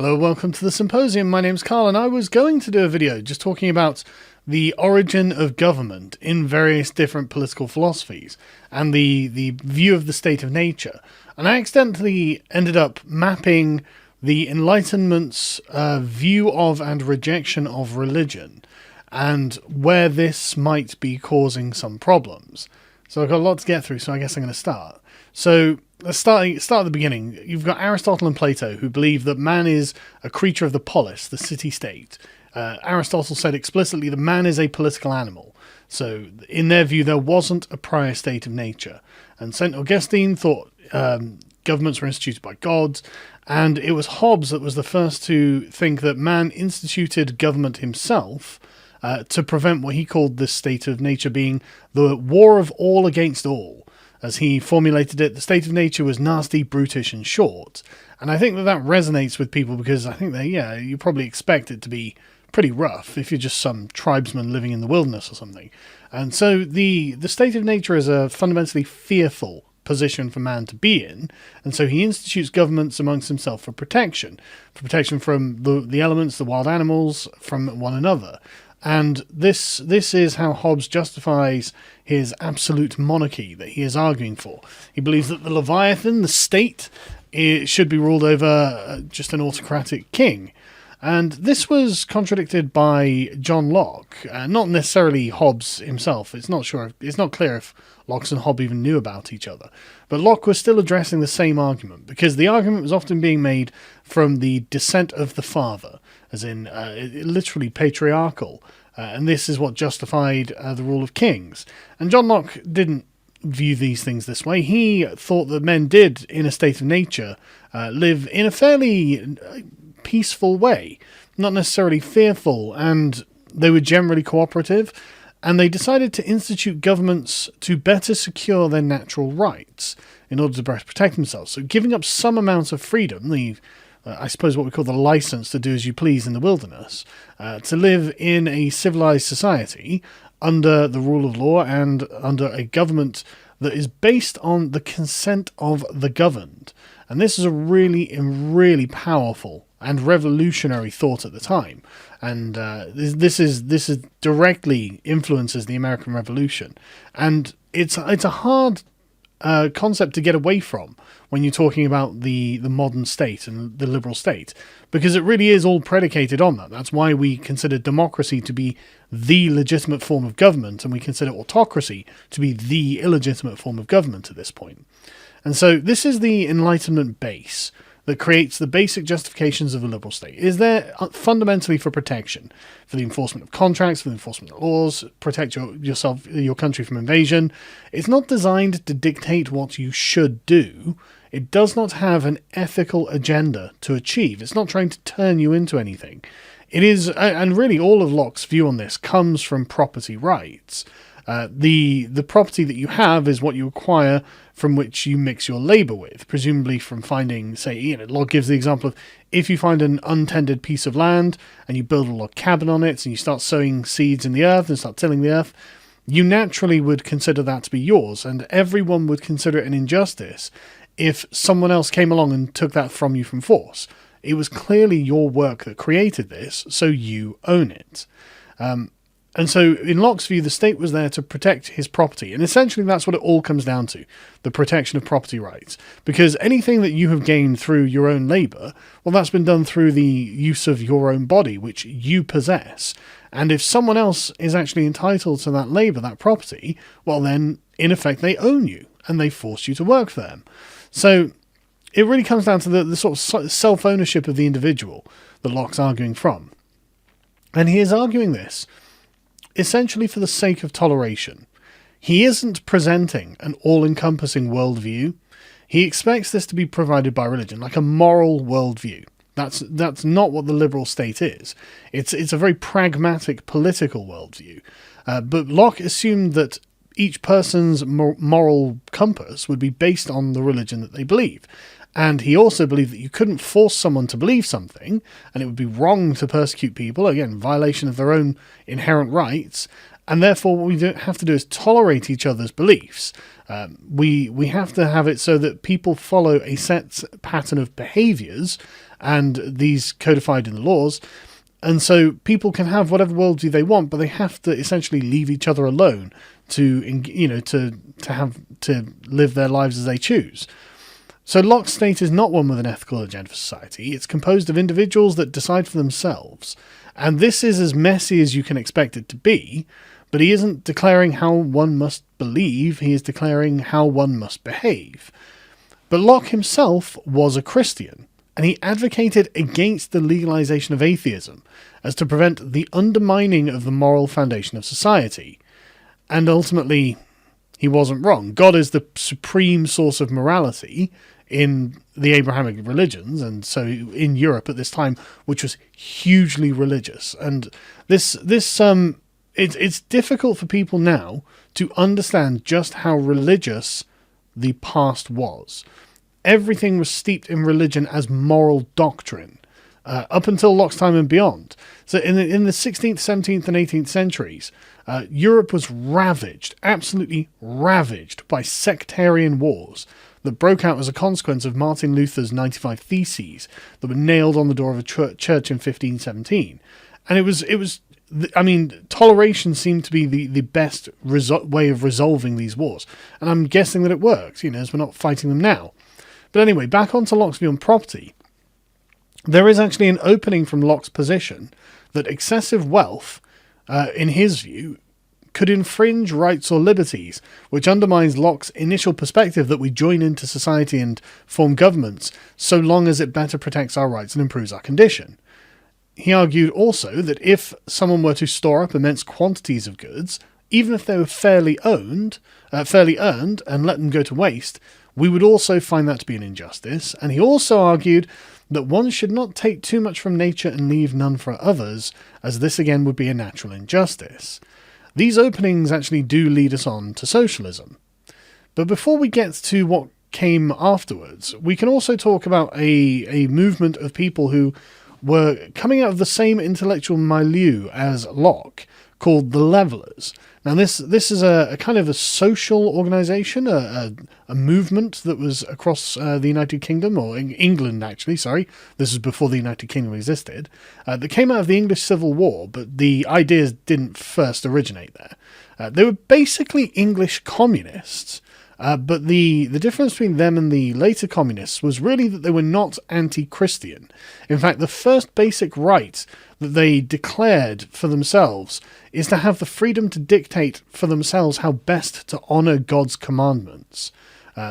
Hello, welcome to the Symposium. My name's Carl, and I was going to do a video just talking about the origin of government in various different political philosophies and the view of the state of nature. And I accidentally ended up mapping the Enlightenment's view of and rejection of religion and where this might be causing some problems. So I've got a lot to get through, so I guess I'm going to start. So let's start at the beginning. You've got Aristotle and Plato, who believe that man is a creature of the polis, the city-state. Aristotle said explicitly that man is a political animal. So in their view, there wasn't a prior state of nature. And St. Augustine thought governments were instituted by gods, and it was Hobbes that was the first to think that man instituted government himself to prevent what he called this state of nature being the war of all against all. As he formulated it, the state of nature was nasty, brutish, and short. And I think that resonates with people because I think that, you probably expect it to be pretty rough if you're just some tribesman living in the wilderness or something. And so the state of nature is a fundamentally fearful position for man to be in, and so he institutes governments amongst himself for protection from the elements, the wild animals, from one another. And this is how Hobbes justifies his absolute monarchy that he is arguing for. He believes that the Leviathan, the state, should be ruled over just an autocratic king. And this was contradicted by John Locke, not necessarily Hobbes himself. It's not clear if Locke and Hobbes even knew about each other. But Locke was still addressing the same argument, because the argument was often being made from the descent of the father, as in literally patriarchal. And this is what justified the rule of kings. And John Locke didn't view these things this way. He thought that men did, in a state of nature, live in a fairly peaceful way, not necessarily fearful, and they were generally cooperative, and they decided to institute governments to better secure their natural rights in order to best protect themselves. So giving up some amount of freedom, I suppose what we call the license to do as you please in the wilderness, to live in a civilized society under the rule of law and under a government that is based on the consent of the governed. And this is a really, really powerful and revolutionary thought at the time. And this is directly influences the American Revolution. And it's a hard concept to get away from when you're talking about the modern state and the liberal state, because it really is all predicated on that. That's why we consider democracy to be the legitimate form of government, and we consider autocracy to be the illegitimate form of government at this point. And so this is the Enlightenment base that creates the basic justifications of a liberal state. It is there fundamentally for protection, for the enforcement of contracts, for the enforcement of laws, protect your country from invasion. It's not designed to dictate what you should do. It does not have an ethical agenda to achieve. It's not trying to turn you into anything. It is, and really all of Locke's view on this comes from property rights. The property that you have is what you acquire from which you mix your labour with, presumably from finding, Locke gives the example of if you find an untended piece of land and you build a log cabin on it and you start sowing seeds in the earth and start tilling the earth, you naturally would consider that to be yours, and everyone would consider it an injustice if someone else came along and took that from you from force. It was clearly your work that created this, so you own it. And so, in Locke's view, the state was there to protect his property. And essentially, that's what it all comes down to, the protection of property rights. Because anything that you have gained through your own labour, well, that's been done through the use of your own body, which you possess. And if someone else is actually entitled to that labour, that property, well, then, in effect, they own you, and they force you to work for them. So, it really comes down to the sort of self-ownership of the individual that Locke's arguing from. And he is arguing this essentially for the sake of toleration. He isn't presenting an all-encompassing worldview. He expects this to be provided by religion, like a moral worldview. That's not what the liberal state is. It's a very pragmatic political worldview. But Locke assumed that each person's moral compass would be based on the religion that they believe. And he also believed that you couldn't force someone to believe something, and it would be wrong to persecute people, again, violation of their own inherent rights, and therefore what we don't have to do is tolerate each other's beliefs. We have to have it so that people follow a set pattern of behaviours, and these codified in the laws. And so people can have whatever worldview they want, but they have to essentially leave each other alone to live their lives as they choose. So Locke's state is not one with an ethical agenda for society. It's composed of individuals that decide for themselves. And this is as messy as you can expect it to be, but he isn't declaring how one must believe, he is declaring how one must behave. But Locke himself was a Christian, and he advocated against the legalization of atheism as to prevent the undermining of the moral foundation of society. And ultimately, he wasn't wrong. God is the supreme source of morality in the Abrahamic religions, and so in Europe at this time, which was hugely religious. And it's difficult for people now to understand just how religious the past was. Everything was steeped in religion as moral doctrine, up until Locke's time and beyond. So in the 16th, 17th and 18th centuries, Europe was ravaged, absolutely ravaged by sectarian wars that broke out as a consequence of Martin Luther's 95 Theses that were nailed on the door of a church in 1517. And it was toleration seemed to be the best way of resolving these wars. And I'm guessing that it works, as we're not fighting them now. But anyway, back onto Locke's view on property. There is actually an opening from Locke's position that excessive wealth, in his view, could infringe rights or liberties, which undermines Locke's initial perspective that we join into society and form governments so long as it better protects our rights and improves our condition. He argued also that if someone were to store up immense quantities of goods, even if they were fairly earned, and let them go to waste, we would also find that to be an injustice. And he also argued that one should not take too much from nature and leave none for others, as this again would be a natural injustice. These openings actually do lead us on to socialism. But before we get to what came afterwards, we can also talk about a movement of people who were coming out of the same intellectual milieu as Locke, called the Levellers. Now this is a kind of a social organisation, a movement that was across the United Kingdom, or in England actually, sorry, this was before the United Kingdom existed, that came out of the English Civil War, but the ideas didn't first originate there. They were basically English communists, but the difference between them and the later communists was really that they were not anti-Christian. In fact, the first basic right that they declared for themselves is to have the freedom to dictate for themselves how best to honour God's commandments.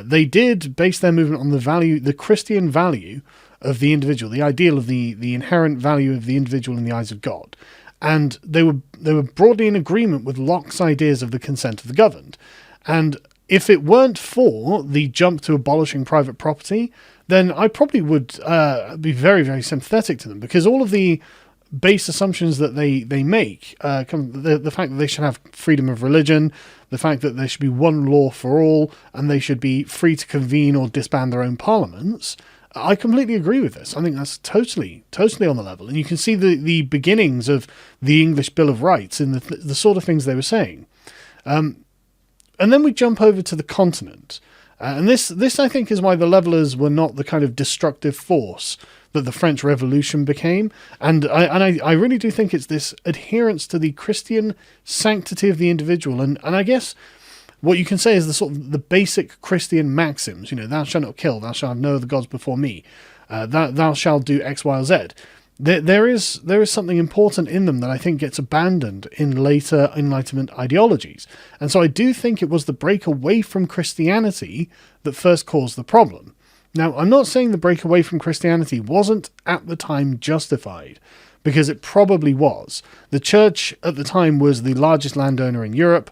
They did base their movement on the Christian value of the individual, the ideal of the inherent value of the individual in the eyes of God. And they were broadly in agreement with Locke's ideas of the consent of the governed. And if it weren't for the jump to abolishing private property, then I probably would be very, very sympathetic to them, because all of the base assumptions that they make, the fact that they should have freedom of religion, the fact that there should be one law for all, and they should be free to convene or disband their own parliaments, I completely agree with this. I think that's totally on the level. And you can see the beginnings of the English Bill of Rights in the sort of things they were saying. And then we jump over to the continent. And this, I think, is why the Levellers were not the kind of destructive force that the French Revolution became. And I really do think it's this adherence to the Christian sanctity of the individual. And I guess what you can say is the sort of the basic Christian maxims. Thou shalt not kill, thou shalt have no other gods before me, thou shalt do X, Y, or Z. There is something important in them that I think gets abandoned in later Enlightenment ideologies. And so I do think it was the break away from Christianity that first caused the problem. Now, I'm not saying the break away from Christianity wasn't at the time justified, because it probably was. The church at the time was the largest landowner in Europe.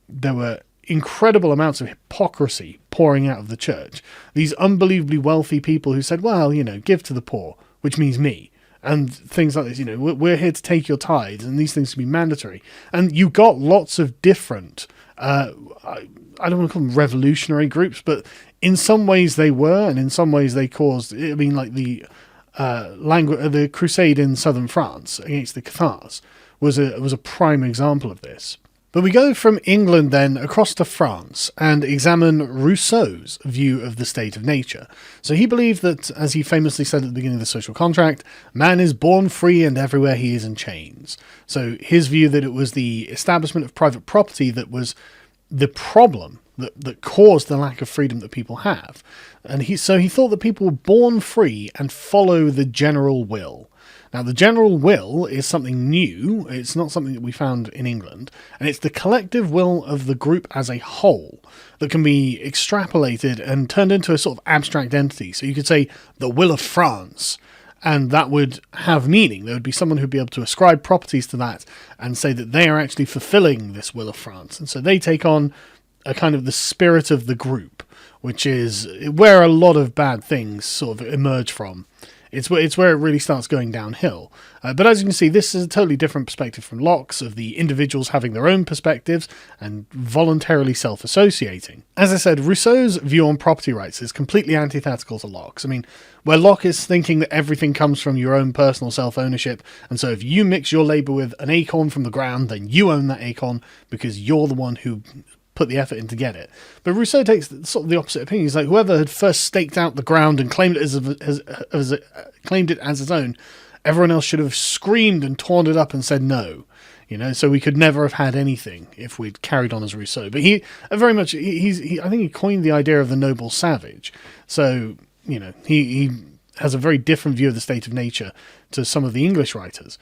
There were incredible amounts of hypocrisy pouring out of the church. These unbelievably wealthy people who said, well, give to the poor, which means me. And things like this, we're here to take your tithes, and these things can be mandatory. And you got lots of different, I don't want to call them revolutionary groups, but in some ways they were, and in some ways they caused, like the crusade in southern France against the Cathars was a prime example of this. But we go from England then across to France and examine Rousseau's view of the state of nature. So he believed that, as he famously said at the beginning of the Social Contract, man is born free and everywhere he is in chains. So his view that it was the establishment of private property that was the problem that caused the lack of freedom that people have. And he thought that people were born free and follow the general will. Now, the general will is something new. It's not something that we found in England. And it's the collective will of the group as a whole that can be extrapolated and turned into a sort of abstract entity. So you could say the will of France, and that would have meaning. There would be someone who'd be able to ascribe properties to that and say that they are actually fulfilling this will of France. And so they take on a kind of the spirit of the group, which is where a lot of bad things sort of emerge from. It's where it really starts going downhill. But as you can see, this is a totally different perspective from Locke's, of the individuals having their own perspectives and voluntarily self-associating. As I said, Rousseau's view on property rights is completely antithetical to Locke's. I mean, where Locke is thinking that everything comes from your own personal self-ownership, and so if you mix your labour with an acorn from the ground, then you own that acorn because you're the one who put the effort in to get it. But Rousseau takes sort of the opposite opinion. He's like, whoever had first staked out the ground and claimed it claimed it as his own, everyone else should have screamed and torn it up and said no. So we could never have had anything if we'd carried on as Rousseau. But he very much, I think he coined the idea of the noble savage. So, he has a very different view of the state of nature to some of the English writers.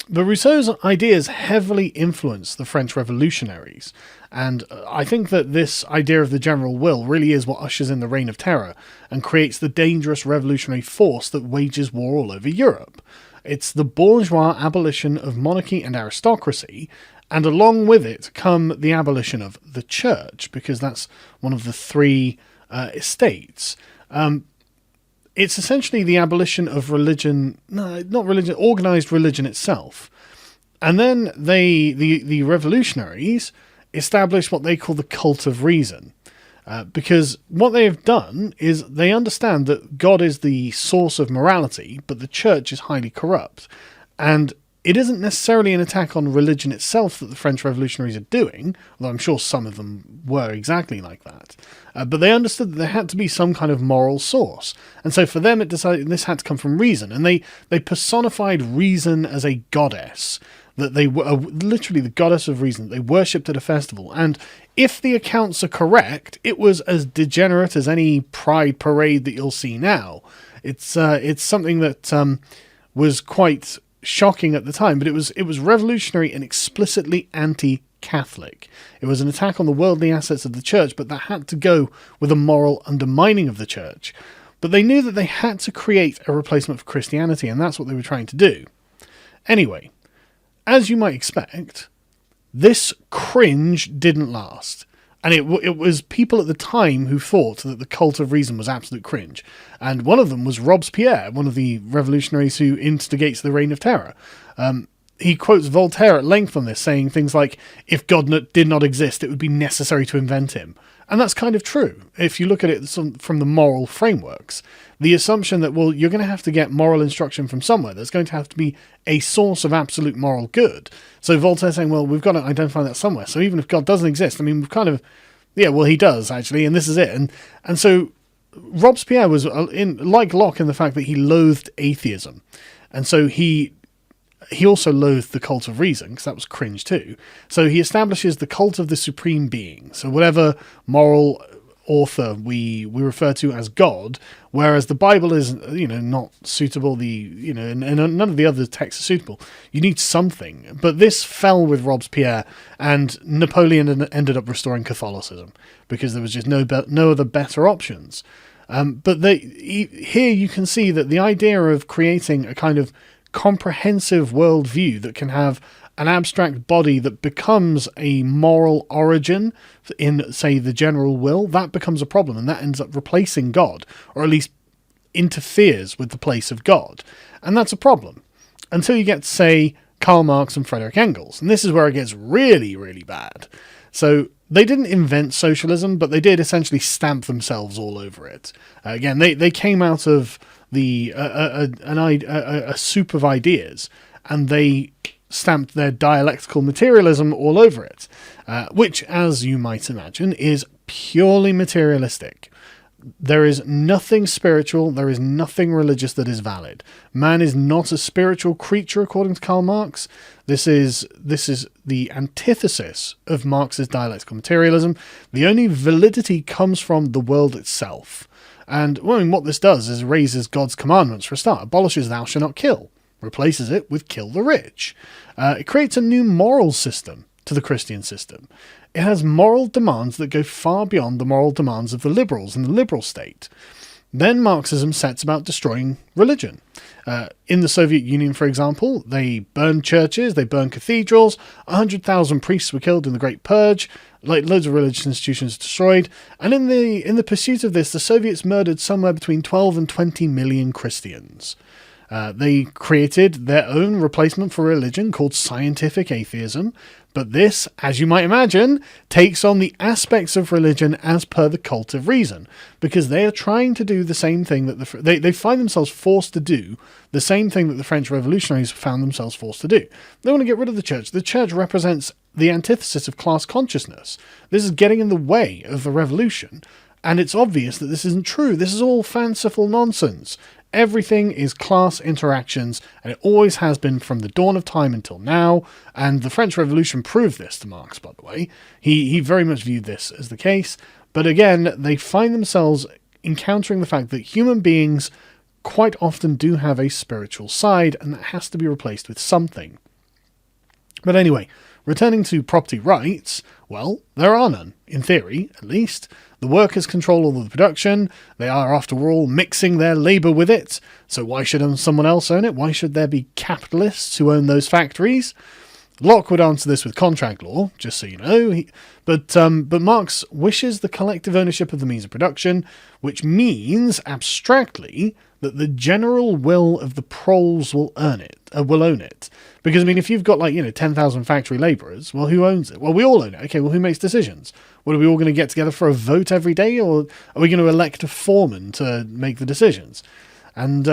But Rousseau's ideas heavily influenced the French revolutionaries, and I think that this idea of the general will really is what ushers in the Reign of Terror and creates the dangerous revolutionary force that wages war all over Europe. It's the bourgeois abolition of monarchy and aristocracy, and along with it come the abolition of the church, because that's one of the three estates. It's essentially the abolition of religion, organised religion itself. And then the revolutionaries establish what they call the cult of reason. Because what they have done is they understand that God is the source of morality, but the church is highly corrupt. And it isn't necessarily an attack on religion itself that the French revolutionaries are doing, although I'm sure some of them were exactly like that. But they understood that there had to be some kind of moral source. And so for them, it decided this had to come from reason. And they personified reason as a goddess, that they were literally the goddess of reason. They worshipped at a festival. And if the accounts are correct, it was as degenerate as any pride parade that you'll see now. It's something that was quite shocking at the time, but it was revolutionary and explicitly anti-Catholic. It was an attack on the worldly assets of the church, but that had to go with a moral undermining of the church. But they knew that they had to create a replacement for Christianity, and that's what they were trying to do. Anyway, as you might expect, this cringe didn't last. And it was people at the time who thought that the cult of reason was absolute cringe. And one of them was Robespierre, one of the revolutionaries who instigates the Reign of Terror. He quotes Voltaire at length on this, saying things like, if God did not exist, it would be necessary to invent him. And that's kind of true. If you look at it from the moral frameworks, the assumption that, well, you're going to have to get moral instruction from somewhere. There's going to have to be a source of absolute moral good. So Voltaire's saying, well, we've got to identify that somewhere. So even if God doesn't exist, I mean, we've kind of, yeah, well, he does, actually, and this is it. And so Robespierre was, like Locke, in the fact that he loathed atheism. And so he also loathed the cult of reason, because that was cringe too. So he establishes the cult of the supreme being. So whatever moral author we refer to as God, whereas the Bible is, not suitable, and none of the other texts are suitable. You need something. But this fell with Robespierre, and Napoleon ended up restoring Catholicism, because there was just no other better options. But here you can see that the idea of creating a kind of comprehensive worldview that can have an abstract body that becomes a moral origin in, say, the general will, that becomes a problem, and that ends up replacing God, or at least interferes with the place of God. And that's a problem. Until you get, say, Karl Marx and Friedrich Engels. And this is where it gets really, really bad. So they didn't invent socialism, but they did essentially stamp themselves all over it. Again, they came out of a soup of ideas, and they stamped their dialectical materialism all over it, which, as you might imagine, is purely materialistic. There is nothing spiritual, there is nothing religious that is valid. Man is not a spiritual creature, according to Karl Marx. This is the antithesis of Marx's dialectical materialism. The only validity comes from the world itself. And what this does is raises God's commandments for a start, abolishes thou shalt not kill, replaces it with kill the rich. It creates a new moral system to the Christian system. It has moral demands that go far beyond the moral demands of the liberals and the liberal state. Then Marxism sets about destroying religion. In the Soviet Union, for example, they burned churches, they burned cathedrals, 100,000 priests were killed in the Great Purge, loads of religious institutions destroyed, and in the pursuit of this, the Soviets murdered somewhere between 12 and 20 million Christians. They created their own replacement for religion called scientific atheism, but this, as you might imagine, takes on the aspects of religion as per the cult of reason, because they are trying to do the same thing that they find themselves forced to do, the same thing that the French revolutionaries found themselves forced to do. They want to get rid of the church. The church represents the antithesis of class consciousness. This is getting in the way of the revolution, and it's obvious that this isn't true. This is all fanciful nonsense. Everything is class interactions, and it always has been from the dawn of time until now, and the French Revolution proved this to Marx, by the way. He very much viewed this as the case, but again, they find themselves encountering the fact that human beings quite often do have a spiritual side, and that has to be replaced with something. But anyway, returning to property rights, well, there are none, in theory, at least. The workers control all of the production. They are, after all, mixing their labour with it. So why should someone else own it? Why should there be capitalists who own those factories? Locke would answer this with contract law, just so you know. But Marx wishes the collective ownership of the means of production, which means, abstractly, that the general will of the proles will own it. Because, if you've got, 10,000 factory labourers, well, who owns it? Well, we all own it. Okay, well, who makes decisions? What, are we all going to get together for a vote every day, or are we going to elect a foreman to make the decisions? And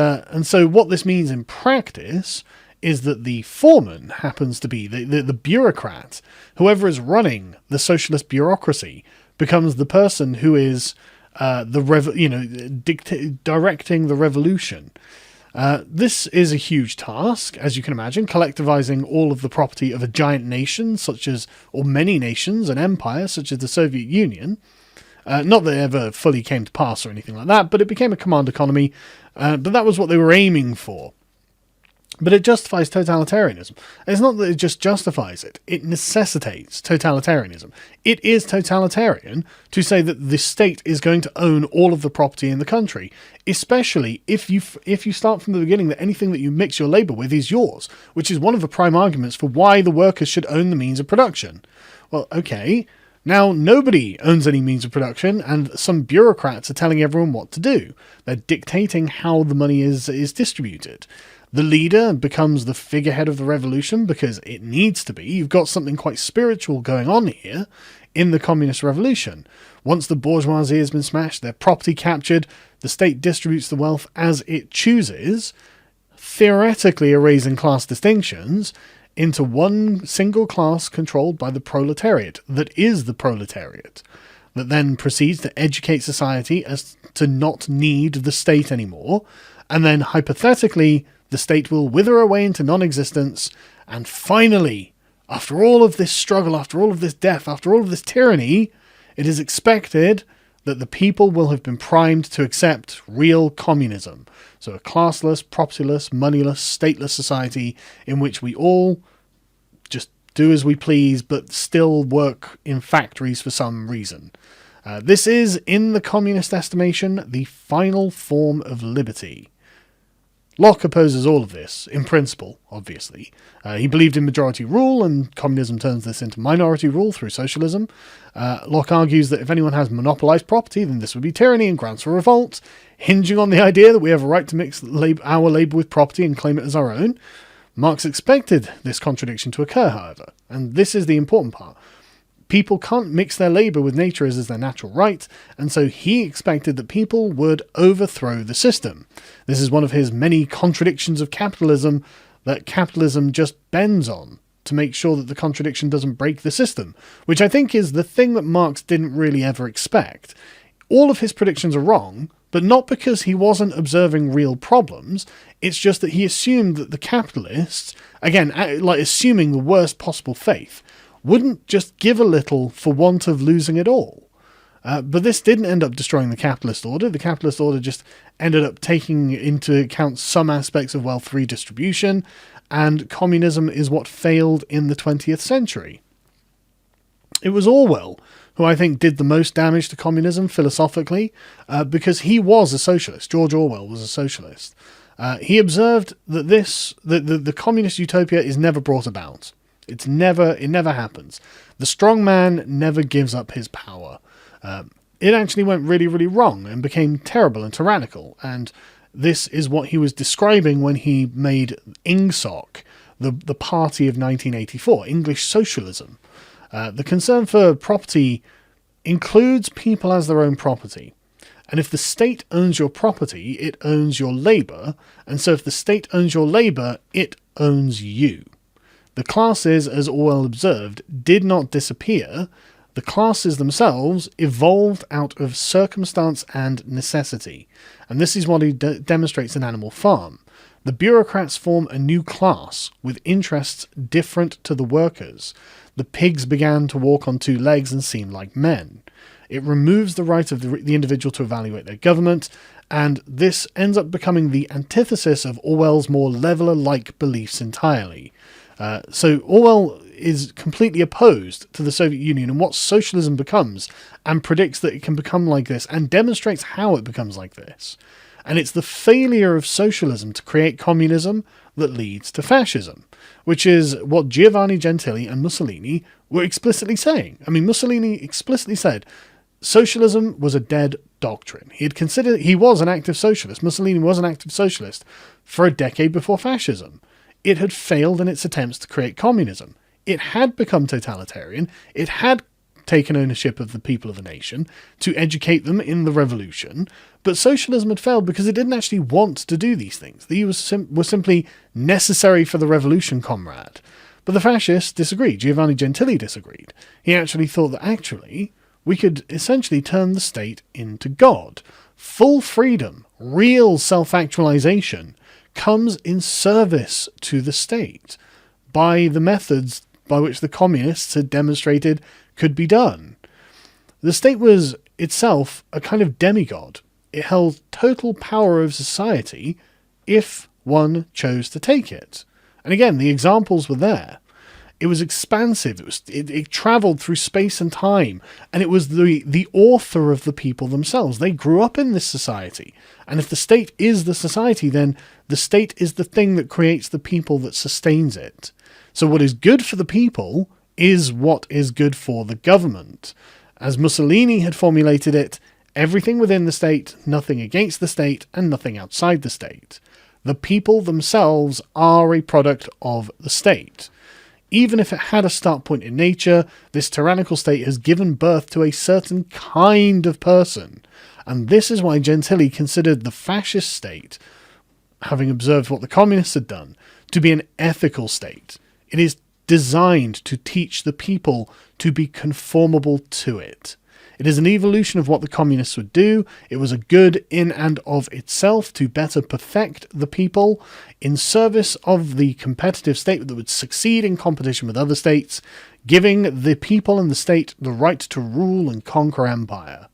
so what this means in practice is that the foreman happens to be the bureaucrat. Whoever is running the socialist bureaucracy becomes the person who is directing the revolution. This is a huge task, as you can imagine, collectivizing all of the property of a giant nation, or many nations, an empire, such as the Soviet Union. Not that it ever fully came to pass or anything like that, but it became a command economy, but that was what they were aiming for. But it justifies totalitarianism. It's not that it just justifies it. It necessitates totalitarianism. It is totalitarian to say that the state is going to own all of the property in the country, especially if you start from the beginning that anything that you mix your labour with is yours, which is one of the prime arguments for why the workers should own the means of production. Well, okay, now nobody owns any means of production, and some bureaucrats are telling everyone what to do. They're dictating how the money is distributed. The leader becomes the figurehead of the revolution because it needs to be. You've got something quite spiritual going on here in the communist revolution. Once the bourgeoisie has been smashed, their property captured, the state distributes the wealth as it chooses, theoretically erasing class distinctions into one single class controlled by the proletariat, that is the proletariat, that then proceeds to educate society as to not need the state anymore, and then hypothetically the state will wither away into non-existence, and finally, after all of this struggle, after all of this death, after all of this tyranny, it is expected that the people will have been primed to accept real communism. So a classless, propertyless, moneyless, stateless society in which we all just do as we please, but still work in factories for some reason. This is, in the communist estimation, the final form of liberty. Locke opposes all of this, in principle, obviously. He believed in majority rule, and communism turns this into minority rule through socialism. Locke argues that if anyone has monopolised property, then this would be tyranny and grounds for revolt, hinging on the idea that we have a right to mix our labour with property and claim it as our own. Marx expected this contradiction to occur, however, and this is the important part. People can't mix their labour with nature as is their natural right, and so he expected that people would overthrow the system. This is one of his many contradictions of capitalism that capitalism just bends on to make sure that the contradiction doesn't break the system, which I think is the thing that Marx didn't really ever expect. All of his predictions are wrong, but not because he wasn't observing real problems. It's just that he assumed that the capitalists, again, like assuming the worst possible faith, wouldn't just give a little for want of losing it all. But this didn't end up destroying the capitalist order. The capitalist order just ended up taking into account some aspects of wealth redistribution, and communism is what failed in the 20th century. It was Orwell who I think did the most damage to communism philosophically, because he was a socialist. George Orwell was a socialist. He observed that the communist utopia is never brought about. It never happens. The strong man never gives up his power. It actually went really, really wrong and became terrible and tyrannical. And this is what he was describing when he made INGSOC, the party of 1984, English socialism. The concern for property includes people as their own property. And if the state owns your property, it owns your labour. And so if the state owns your labour, it owns you. The classes, as Orwell observed, did not disappear. The classes themselves evolved out of circumstance and necessity. And this is what he demonstrates in Animal Farm. The bureaucrats form a new class with interests different to the workers. The pigs began to walk on two legs and seem like men. It removes the right of the individual to evaluate their government, and this ends up becoming the antithesis of Orwell's more leveler-like beliefs entirely. So Orwell is completely opposed to the Soviet Union and what socialism becomes, and predicts that it can become like this, and demonstrates how it becomes like this. And it's the failure of socialism to create communism that leads to fascism, which is what Giovanni Gentili and Mussolini were explicitly saying. I mean, Mussolini explicitly said socialism was a dead doctrine. He was an active socialist. Mussolini was an active socialist for a decade before fascism. It had failed in its attempts to create communism. It had become totalitarian. It had taken ownership of the people of a nation to educate them in the revolution, but socialism had failed because it didn't actually want to do these things. These were simply necessary for the revolution, comrade. But the fascists disagreed. Giovanni Gentili disagreed. He actually thought that we could essentially turn the state into God. Full freedom, real self-actualization, comes in service to the state by the methods by which the communists had demonstrated could be done. The state was itself a kind of demigod. It held total power over society if one chose to take it. And again, the examples were there. It was expansive. It travelled through space and time, and it was the author of the people themselves. They grew up in this society, and if the state is the society, then the state is the thing that creates the people that sustains it. So what is good for the people is what is good for the government. As Mussolini had formulated it, everything within the state, nothing against the state, and nothing outside the state. The people themselves are a product of the state. Even if it had a start point in nature, this tyrannical state has given birth to a certain kind of person. And this is why Gentili considered the fascist state, having observed what the communists had done, to be an ethical state. It is designed to teach the people to be conformable to it. It is an evolution of what the communists would do. It was a good in and of itself to better perfect the people in service of the competitive state that would succeed in competition with other states, giving the people and the state the right to rule and conquer empire.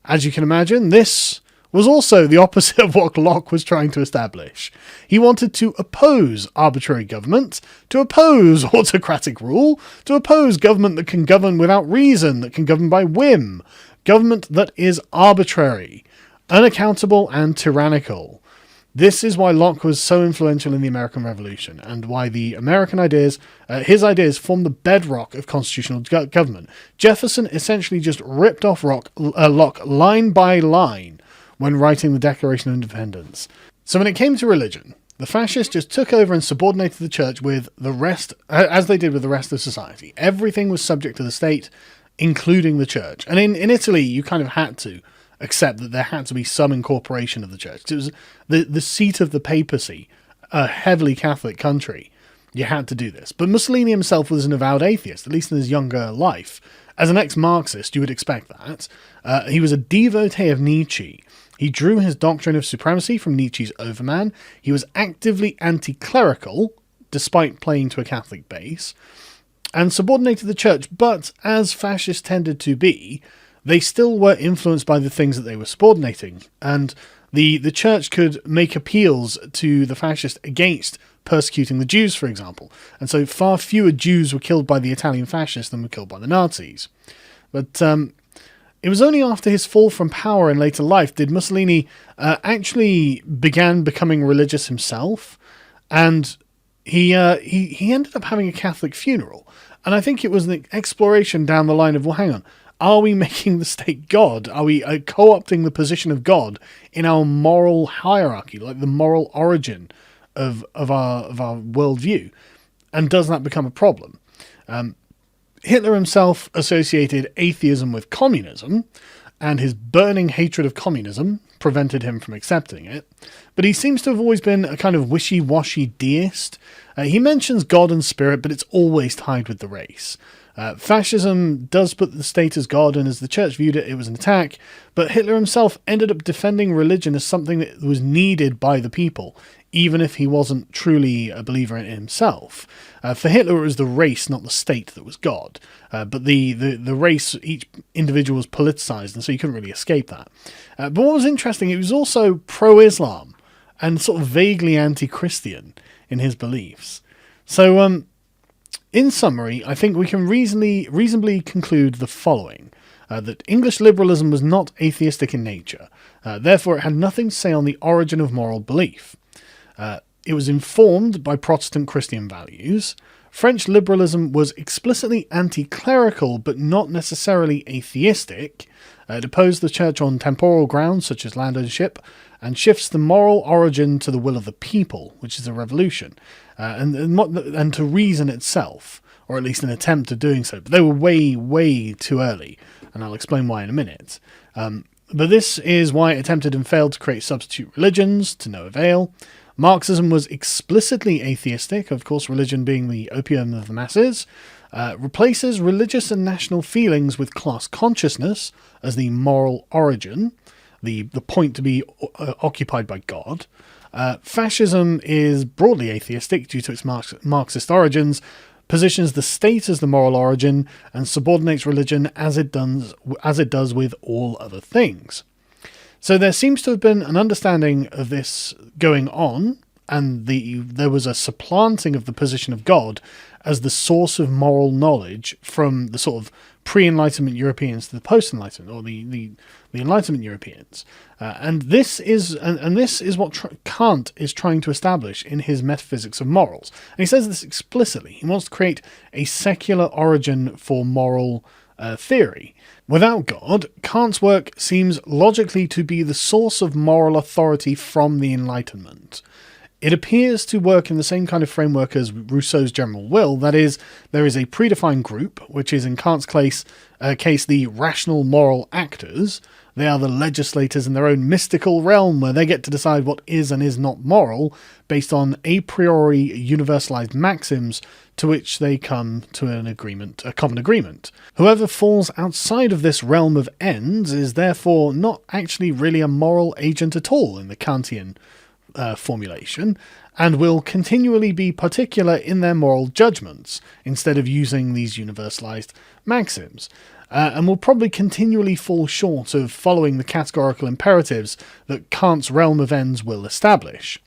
As you can imagine, this was also the opposite of what Locke was trying to establish. He wanted to oppose arbitrary government, to oppose autocratic rule, to oppose government that can govern without reason, that can govern by whim, government that is arbitrary, unaccountable and tyrannical. This is why Locke was so influential in the American Revolution, and why the American ideas, his ideas, formed the bedrock of constitutional government. Jefferson essentially just ripped off Locke line by line when writing the Declaration of Independence. So when it came to religion, the fascists just took over and subordinated the church with the rest, as they did with the rest of society. Everything was subject to the state, including the church. And in Italy, you kind of had to accept that there had to be some incorporation of the church. It was the seat of the papacy, a heavily Catholic country, you had to do this. But Mussolini himself was an avowed atheist, at least in his younger life. As an ex-Marxist, you would expect that. He was a devotee of Nietzsche. He drew his doctrine of supremacy from Nietzsche's Overman. He was actively anti-clerical, despite playing to a Catholic base, and subordinated the church, but as fascists tended to be, they still were influenced by the things that they were subordinating, and the church could make appeals to the fascists against persecuting the Jews, for example, and so far fewer Jews were killed by the Italian fascists than were killed by the Nazis. But it was only after his fall from power in later life did Mussolini actually began becoming religious himself, and he ended up having a Catholic funeral. And I think it was an exploration down the line of, well, hang on, are we making the state God? Are we co-opting the position of God in our moral hierarchy, like the moral origin of our worldview? And does that become a problem? Hitler himself associated atheism with communism, and his burning hatred of communism prevented him from accepting it. But he seems to have always been a kind of wishy-washy deist. He mentions God and spirit, but it's always tied with the race. Fascism does put the state as God, and as the church viewed it, it was an attack, but Hitler himself ended up defending religion as something that was needed by the people, even if he wasn't truly a believer in it himself. For Hitler, it was the race, not the state, that was God. But the race, each individual was politicized, and so you couldn't really escape that. But what was interesting, he was also pro-Islam, and sort of vaguely anti-Christian in his beliefs. So, in summary, I think we can reasonably conclude the following. That English liberalism was not atheistic in nature. Therefore, it had nothing to say on the origin of moral belief. It was informed by Protestant Christian values. French liberalism was explicitly anti-clerical, but not necessarily atheistic. It opposed the church on temporal grounds, such as land ownership, and shifts the moral origin to the will of the people, which is a revolution, and to reason itself, or at least an attempt at doing so. But they were way, way too early, and I'll explain why in a minute. But this is why it attempted and failed to create substitute religions, to no avail. Marxism was explicitly atheistic, of course religion being the opium of the masses, replaces religious and national feelings with class consciousness as the moral origin, the point to be occupied by God. Fascism is broadly atheistic due to its Marxist origins, positions the state as the moral origin, and subordinates religion as it does with all other things. So there seems to have been an understanding of this going on, and there was a supplanting of the position of God as the source of moral knowledge from the sort of pre-Enlightenment Europeans to the post-Enlightenment, or the Enlightenment Europeans. And this is what Kant is trying to establish in his Metaphysics of Morals. And he says this explicitly. He wants to create a secular origin for moral theory. Without God, Kant's work seems logically to be the source of moral authority from the Enlightenment. It appears to work in the same kind of framework as Rousseau's general will, that is, there is a predefined group, which is in Kant's case the rational moral actors. They are the legislators in their own mystical realm where they get to decide what is and is not moral based on a priori universalized maxims to which they come to a common agreement. Whoever falls outside of this realm of ends is therefore not actually really a moral agent at all in the Kantian formulation, and will continually be particular in their moral judgments instead of using these universalized maxims. And will probably continually fall short of following the categorical imperatives that Kant's realm of ends will establish.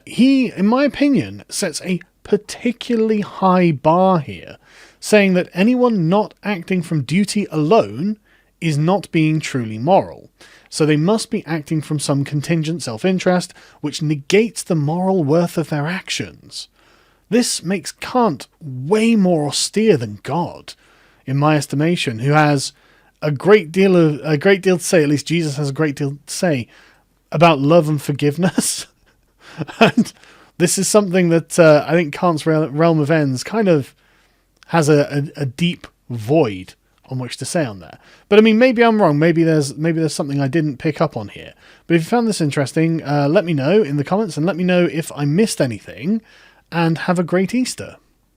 He, in my opinion, sets a particularly high bar here, saying that anyone not acting from duty alone is not being truly moral. So they must be acting from some contingent self-interest, which negates the moral worth of their actions. This makes Kant way more austere than God, in my estimation, who has a great deal to say, at least Jesus has a great deal to say, about love and forgiveness. And this is something that I think Kant's realm of ends kind of has a deep void on which to say on there. But I mean, maybe I'm wrong. Maybe there's something I didn't pick up on here. But if you found this interesting, let me know in the comments and let me know if I missed anything. And have a great Easter.